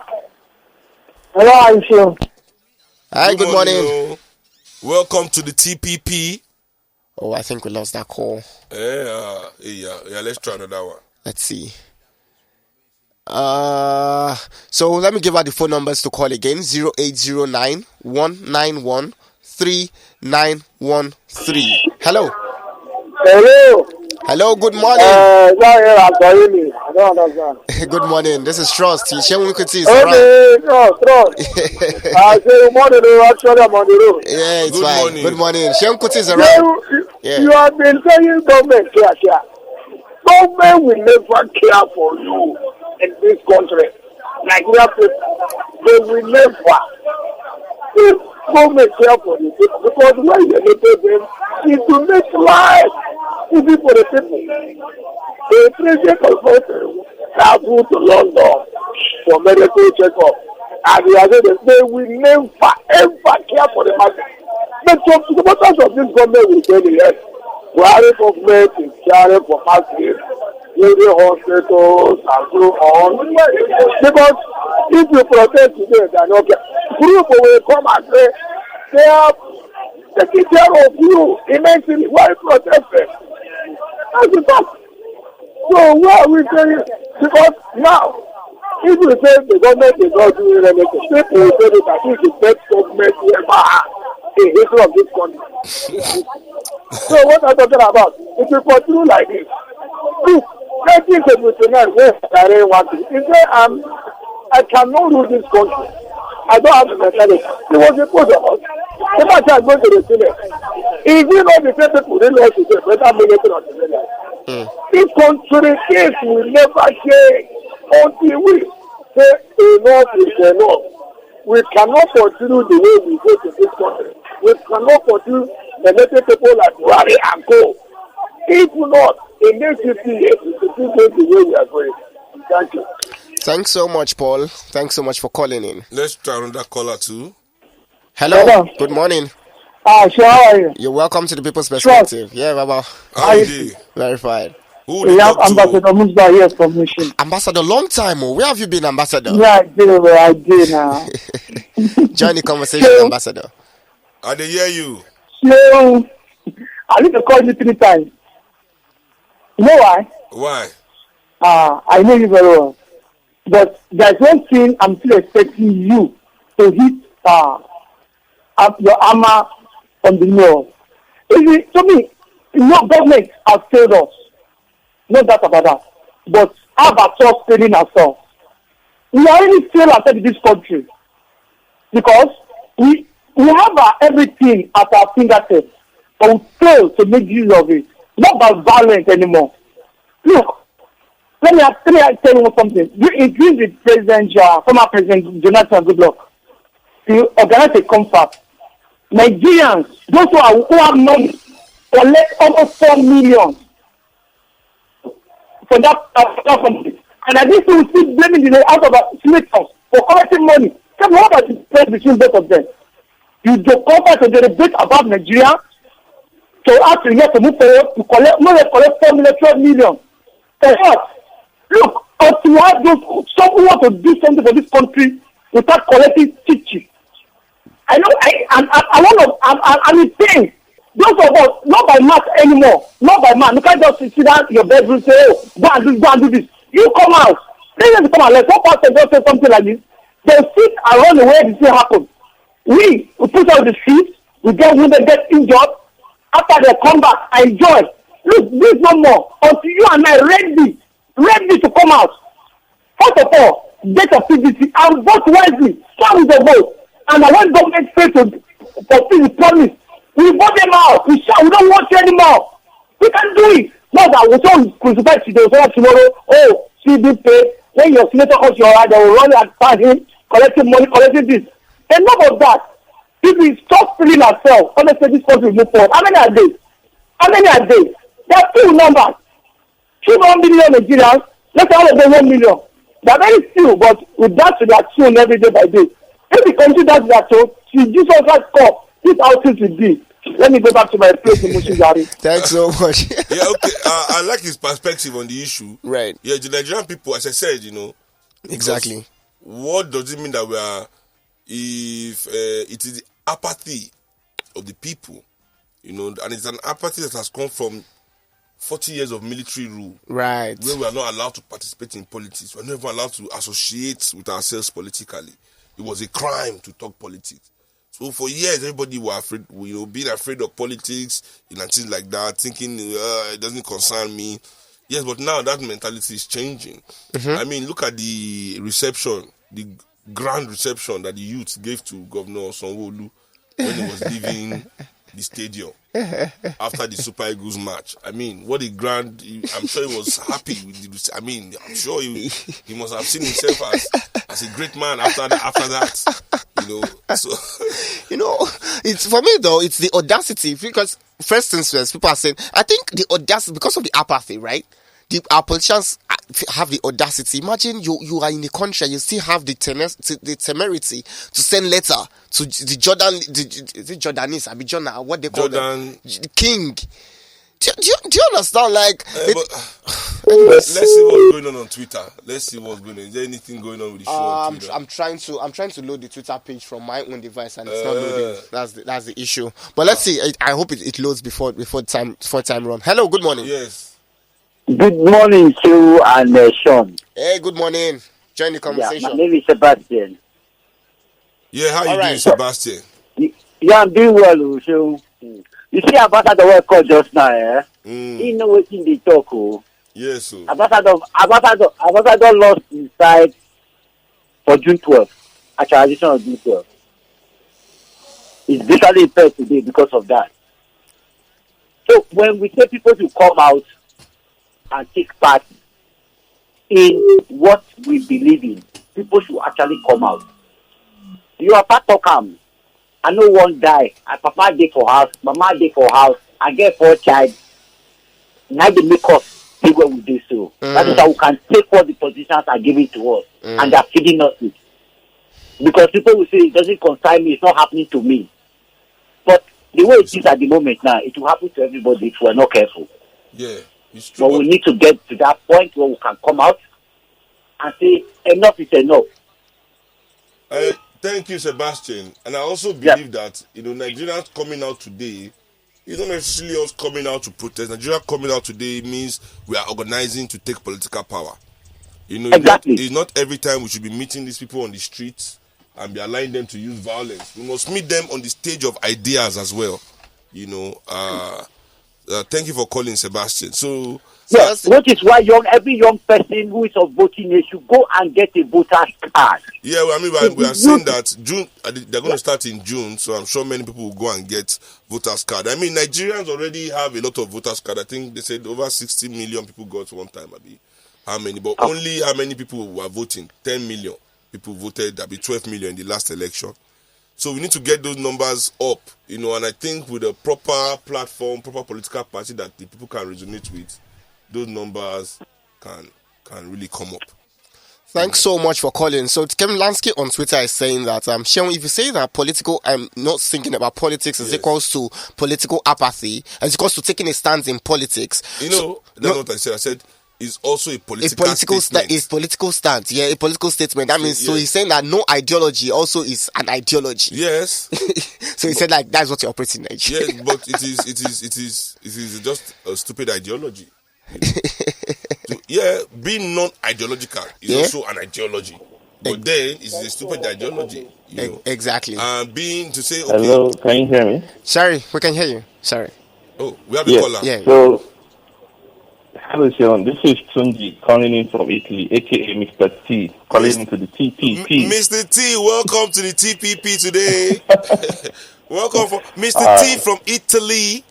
Hello, Aisha. Hi, good morning. Welcome to the TPP. Oh, I think we lost that call. Yeah, let's try another one. Let's see. So let me give out the phone numbers to call again. 0809 191 3913. Hello. Hello, good morning. I don't understand. Good morning. This is Trust. Trust. Trust. I say good morning. Actually, I'm on the road. Yeah, it's good fine. Morning. Good morning. Shem Kuti is around. You have been saying government care. Government will never care for you in this country. Like we have to, they will never. If government care for you, because when you educate them, it will make life easy for the people. The president of travel to London for medical checkup, and they will never ever care for the market. But the supporters of this government will tell you, yes, Buhari government is caring for masses, building hospitals and so on. Because if you protest today, they are not care. Group will come and say they are taking care of you immensely. Why protest them? That's the fact. So what are we saying? Because now, if you say the government is not doing anything, people will say that this is the best government we ever had in the history of this country. So what I'm talking about, if you continue like this, look, 1979, when I want to, he said, I cannot rule this country. I don't have the mentality. It was imposed on us. The matter is going to the Senate. If you know the same people, they know to say, better military on the Senate. This country case will never change until we say enough is enough. We cannot continue the way we go to this country. We cannot continue electing people like Buhari and co. If not, in the next 50 years, we will still go the way we are going. Thank you. Thanks so much, Paul. Thanks so much for calling in. Let's try another caller too. Hello. Good morning. Sure, how are you? You're welcome to the People's Perspective. Yeah, Baba. How are you? Very fine. We have Ambassador Musa here from Mission. Ambassador, long time. Where have you been, Ambassador? Yeah, I did now. Join the conversation, Ambassador. I didn't hear you. So, I need to call you 3 times. You know why? Why? I know you very well. But there's one thing I'm still expecting you to hit your armor on the nose. To me, government has failed us. No doubt about that. But how about us failing ourselves? We already failed ourselves in this country. Because we we have everything at our fingertips, but we fail to make use of it. Not by violence anymore. Look, let me tell you something. You increase the former President Jonathan Goodluck to organize a concert. Nigerians, those who have money, collect almost 4 million for that company. And I think we will still blaming the out of senators for collecting money. So what are the difference between both of them? You do compare to debate about Nigeria, to ask the to move forward to collect 4 million, 12 million. For what? Look, until you have those some who want to do something for this country without collecting teaching. I know I'm in pain. Those of us, not by math anymore, not by math. You can't just sit down in your bedroom and say, oh, go and do this. You come out. They just come out. Like one person just say something like this. They sit around the way this thing happen. We put out the streets, we get wounded, get injured. After they come back, I enjoy. Look, this no more. Until you and I ready to come out. First of all, get a PVC and vote wisely. Start with the vote. And I want government fail to fulfill the promise. We vote them out. We don't want you anymore. We can do it. Not that we don't crucify tomorrow. Oh, see this pay. When your senator comes your right, they will run and find him, collecting money, collecting this. Enough of that. If we stop feeling ourselves, honestly, this country will move forward. How many are they? There are 2 numbers. 2 million Nigerians. Let's say all of them 1 million. They are very few, but with that, they are tuned every day by day. If the country does that, so Jesus has come. This outfit will be. Let me go back to my place in Mushigari. Thanks so much. Yeah, okay. I like his perspective on the issue. Right. Yeah, the Nigerian people, as I said, Exactly. What does it mean that we are, if it is the apathy of the people, and it's an apathy that has come from 40 years of military rule. Right. Where we are not allowed to participate in politics. We're never allowed to associate with ourselves politically. It was a crime to talk politics. So for years, everybody were afraid, being afraid of politics, and things like that, thinking it doesn't concern me. Yes, but now that mentality is changing. Mm-hmm. I mean, look at the reception, the grand reception that the youth gave to Governor Sanwo-Olu when he was leaving the stadium after the Super Eagles match. I mean, what a grand! I'm sure he was happy with the. I mean, I'm sure he must have seen himself as a great man after that. So it's for me though. It's the audacity, because first things first, people are saying. I think the audacity, because of the apathy, right? Our politicians have the audacity. Imagine you are in the country and you still have the temerity to send letter to the Jordanese, Abidjan, what they call them, the king. Do you understand? Like, let's see what's going on Twitter. Let's see what's going on. Is there anything going on with the show on Twitter? I'm trying to load the Twitter page from my own device and it's not loading. That's the issue. But let's see. I hope it loads before time run. Hello, good morning. Yes. Good morning, Sue and Sean. Hey, good morning. Join the conversation. Yeah, my name is Sebastian. Yeah, how you doing, Sebastian? Yeah, I'm doing well, Sue. You see, Ambassador was called just now, eh? He know what in the talk, oh. Yes, sir. Ambassador lost his side for June 12th, at transition of June 12th. He's basically impaired today because of that. So when we say people to come out and take part in what we believe in, people should actually come out. You are part of them. I know one guy, Papa day for house, Mama day for house, I get 4 child. Now they make us see what we do so. That is how we can take what the politicians are giving to us and they're feeding us with. Because people will say it doesn't concern me, it's not happening to me. But the way it is at the moment now, it will happen to everybody if we're not careful. Yeah. It's true, but we need to get to that point where we can come out and say enough is enough. Thank you, Sebastian. And I also believe that Nigerians coming out today is not necessarily us coming out to protest. Nigeria coming out today means we are organizing to take political power. Exactly. It's not every time we should be meeting these people on the streets and be allowing them to use violence. We must meet them on the stage of ideas as well. Thank you for calling, Sebastian. So, Yes, which is why every young person who is of voting age should go and get a voter's card. yeah, well, I mean, we are saying that June, they're going to start in June, so I'm sure many people will go and get voters card. I mean, Nigerians already have a lot of voters card. I think they said over 60 million people got one time. How many? But only how many people were voting? 10 million people voted. That'd be 12 million in the last election. So we need to get those numbers up, and I think with a proper platform, proper political party that the people can resonate with, those numbers can really come up. Thanks so much for calling. So Kevin Lansky on Twitter is saying that Sean, if you say that I'm not thinking about politics is equals to political apathy, as equals to taking a stance in politics. That's what I said. I said it's also a political statement. It's political stance. Yeah, a political statement. That means so he's saying that no ideology also is an ideology. Yes. So he said like that's what you're operating in Nigeria. Yes, but it is just a stupid ideology. So, being non-ideological is also an ideology. But then it's a stupid ideology. Exactly. Being to say, okay. Hello, can you hear me? Sorry, we can hear you. Sorry. Oh, we have a caller. Yeah. So, hello, Sean. This is Tunji calling in from Italy, aka Mr. T, calling into the TPP. Mr. T, welcome to the TPP today. Welcome for Mr. T from Italy.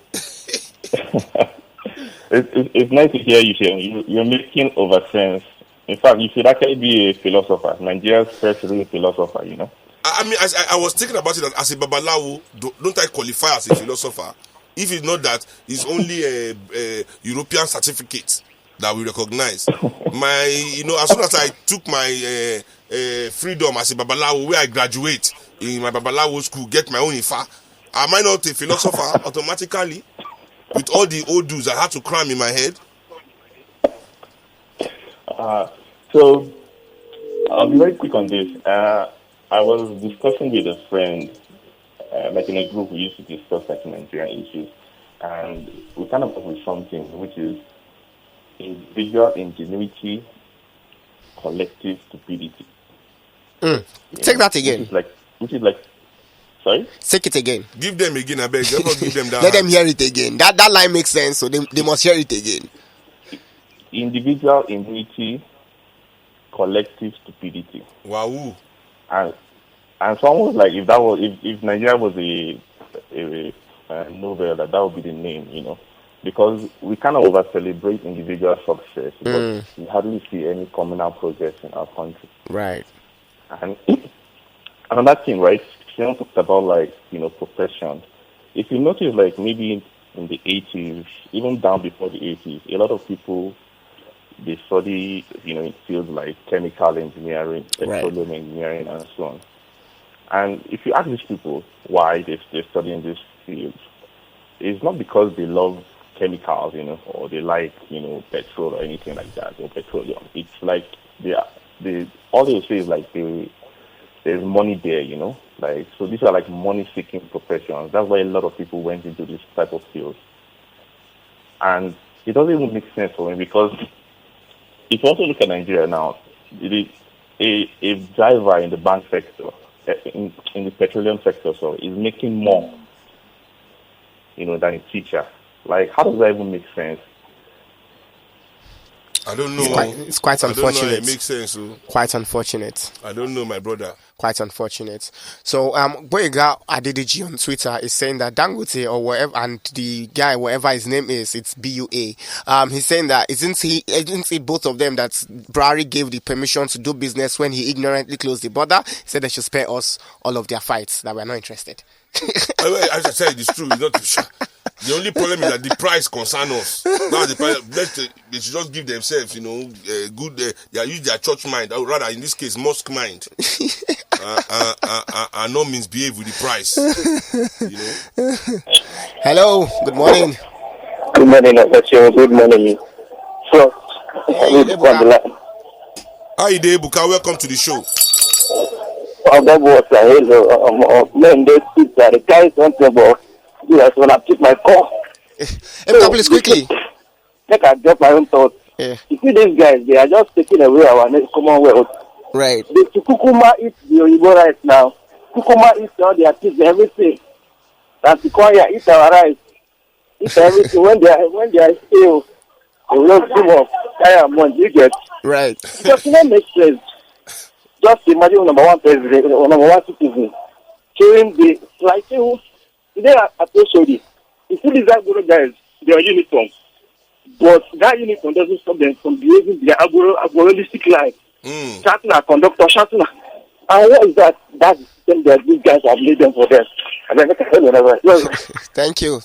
It's nice to hear you, Sean. You're making over sense. In fact, you should actually be a philosopher. Nigeria's first real philosopher, I mean, I was thinking about it that as a Babalawo, don't I qualify as a philosopher? If it's not that, it's only a European certificate that we recognize. As soon as I took my freedom as a Babalawo, where I graduate in my Babalawo school, get my own Ifa, am I not a philosopher automatically? With all the old dues I had to cram in my head. So, I'll be very quick on this. I was discussing with a friend, like in a group we used to discuss like Nigerian issues, and we kind of come with something which is individual ingenuity, collective stupidity. Take that again. Which is like, sorry? Take it again. Give them again, I beg. Give them that. Let them hear it again. That line makes sense, so they must hear it again. Individual ingenuity, collective stupidity. Wow. And someone was like, if Nigeria was a novel, that would be the name, because we kind of over celebrate individual success, but we hardly see any communal progress in our country. Right. And another thing, right? She talked about profession. If you notice, like maybe in the 80s, even down before the 80s, a lot of people they study, in fields like chemical engineering, petroleum engineering, and so on. And if you ask these people why they're studying this field, it's not because they love chemicals, or they like, petrol or anything like that, or petroleum. It's like all they say is like there's money there, Like, so these are like money-seeking professions. That's why a lot of people went into this type of fields. And it doesn't even make sense for me because if you also look at Nigeria now, a driver in the bank sector, in the petroleum sector, is making more, than a teacher. Like, how does that even make sense? I don't know. It's quite unfortunate. I don't know. It makes sense. Quite unfortunate. I don't know, my brother. Quite unfortunate. So, Boyega Adedeji on Twitter is saying that Dangote or whatever, and the guy, whatever his name is, it's BUA. He's saying that isn't it both of them that Buhari gave the permission to do business when he ignorantly closed the border? He said they should spare us all of their fights, that we're not interested. As I said, it's true. It's not sure. The only problem is that the price concerns us. Now the price, they should just give themselves, good. They use their church mind, or rather, in this case, mosque mind, and not misbehave with the price. Hello. Good morning. Good morning, Officer. Good morning. So, How you doing, Buka? Welcome to the show. That was man, they speak that the guy is something about. Yes, when I keep my call. Please quickly. Make I drop my own thoughts. Yeah. You see these guys, they are just taking away our commonwealth. Right. They Kukuma eat the Oyibo rice now. Kukuma eat all their kids, everything. That's the Korea eat our rice. If everything when they are still they will not give up tire money, you get Right. because it don't make sense. Just imagine number one president or number one citizen carrying the like today I told you you see these guys, they are uniform. But that uniform doesn't stop them from behaving their agoristic life. Shouting at conductor, shouting at... And what is that? That's the system that these guys have made them for them. And then Thank you.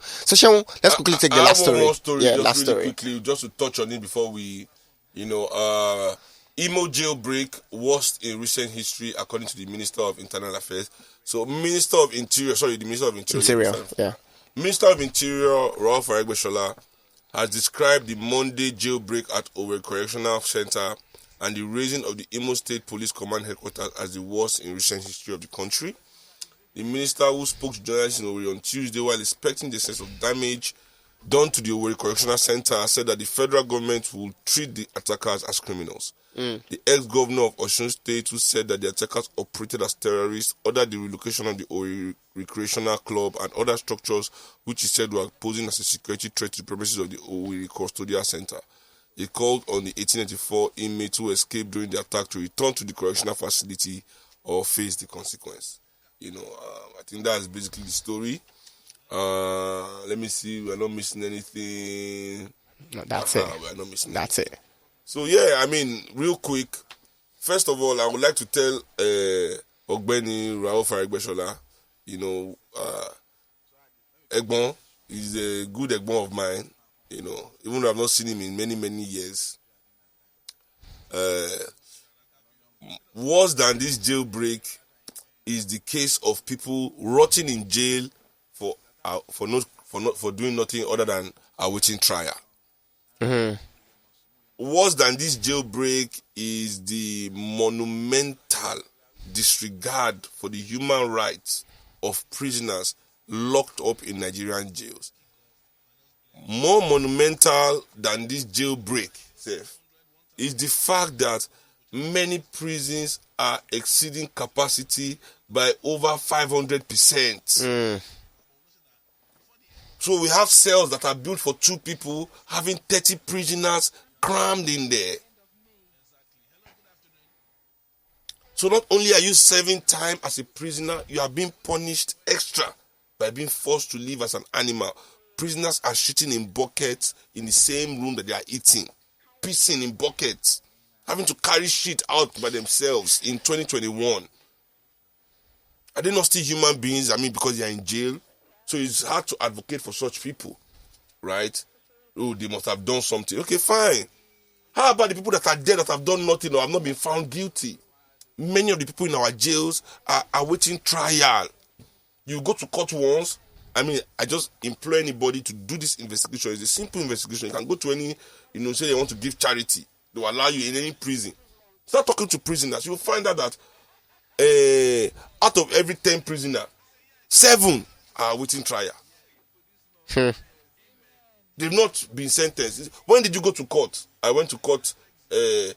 So, Sean, let's quickly take the last story. One more story, yeah, just last really story. quickly, just to touch on it before we, Imo jailbreak worst in recent history, according to the Minister of Internal Affairs. So, the Minister of Interior, yeah. Minister of Interior, Ralph Aregbesola, has described the Monday jailbreak at Owerri Correctional Center and the raising of the Imo State Police Command headquarters as the worst in recent history of the country. The minister, who spoke to journalists in Owerri on Tuesday while inspecting the sense of damage done to the Owerri Correctional Center, said that the federal government will treat the attackers as criminals. The ex-governor of Osun State, who said that the attackers operated as terrorists, ordered the relocation of the Owerri Recreational Club and other structures which he said were posing as a security threat to the premises of the Owerri Custodial Center. He called on the 1894 inmates who escaped during the attack to return to the correctional facility or face the consequence. I think that's basically the story. Let me see, we're not missing anything. No, that's it. We're not missing That's anything. it. So, yeah, real quick, first of all, I would like to tell Ogbeni Ralph Aregbesola, Egbon is a good Egbon of mine, even though I've not seen him in many, many years. Worse than this jailbreak is the case of people rotting in jail for doing nothing other than awaiting trial. Worse than this jailbreak is the monumental disregard for the human rights of prisoners locked up in Nigerian jails. More monumental than this jailbreak, is the fact that many prisons are exceeding capacity by over 500%. So we have cells that are built for 2 people, having 30 prisoners crammed in there. So not only are you serving time as a prisoner, you are being punished extra by being forced to live as an animal. Prisoners are shitting in buckets in the same room that they are eating, pissing in buckets, having to carry shit out by themselves in 2021. Are they not still human beings? Because they are in jail. So it's hard to advocate for such people, right? Oh, they must have done something. Okay, fine. How about the people that are dead that have done nothing or have not been found guilty? Many of the people in our jails are awaiting trial. You go to court once. I just implore anybody to do this investigation. It's a simple investigation. You can go to any, say they want to give charity. They will allow you in any prison. Start talking to prisoners. You'll find out that out of every 10 prisoners, 7 are awaiting trial. They've not been sentenced. When did you go to court? I went to court 3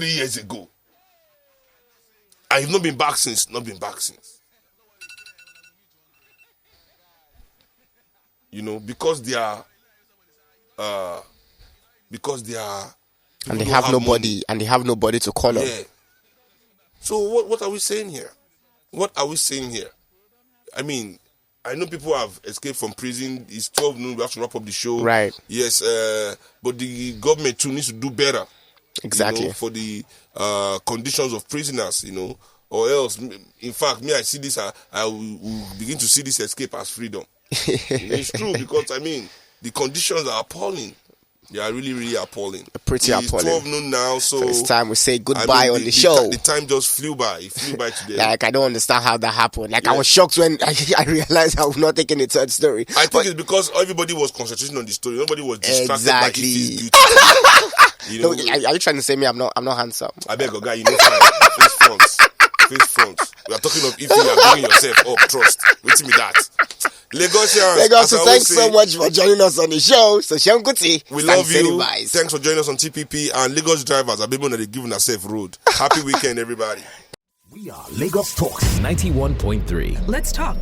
years ago. I've not been back since. Because they are and they have nobody money. And they have nobody to call on. So what are we saying here? I know people have escaped from prison. It's 12 noon. We have to wrap up the show. Right. Yes, but the government too needs to do better. Exactly. For the conditions of prisoners, or else, in fact, I see this, I will begin to see this escape as freedom. It's true because, the conditions are appalling. They are really, really appalling. Pretty appalling. It's 12 noon now, so it's time we say goodbye on the show. The time just flew by. It flew by today. I don't understand how that happened. I was shocked when I realized I was not taking a third story. I think it's because everybody was concentrating on the story. Nobody was distracted by Ife's beauty. No, are you trying to say I'm not handsome? I beg a guy, fine. Face front. We are talking of if you are bringing yourself up, trust. Wait me that. Lagos, so thanks so much for joining us on the show. So Sean Kuti, we love you. Thanks for joining us on TPP, and Lagos drivers are people that are giving us safe road. Happy weekend, everybody. We are Lagos Talks 91.3. Let's talk.